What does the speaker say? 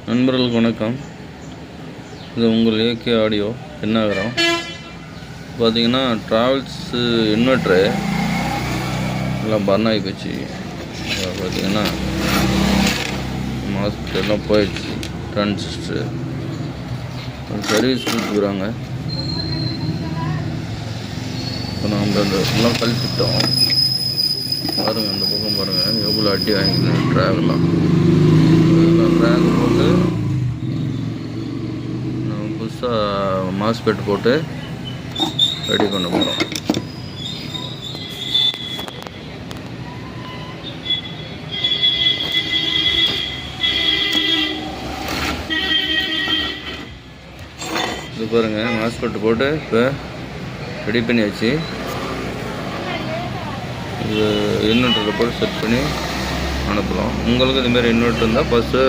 நண்பர்களுக்கு வணக்கம். இது உங்கள் ஏகே ஆடியோ என்னாகிறோம். பார்த்தீங்கன்னா ட்ராவல்ஸு இன்வெர்ட்ரு எல்லாம் பர்ன் ஆகி போச்சு. பார்த்தீங்கன்னா மாஸ்க் எல்லாம் போயிடுச்சு. டிரான்சிஸ்டர் சர்வீஸ் கொடுத்துக்குறாங்க. இப்போ நம்ம எல்லாம் கழிச்சிட்டோம். பாருங்கள், அந்த பக்கம் பாருங்கள் எவ்வளோ அடி வாங்கிக்கணும். ட்ராவெல்லாம் ட்ராக் போட்டு நம்ம புதுசாக மாஸ்பெட் போட்டு ரெடி பண்ண போகிறோம். இது பாருங்கள், மாஸ்பெட் போட்டு இப்போ ரெடி பண்ணியாச்சு. இது இன்வெர்ட்டரில் போட்டு செட் பண்ணி அனுப்பலாம். உங்களுக்கு இதுமாரி இன்வெர்ட்டர் இருந்தால் ஃபஸ்ட்டு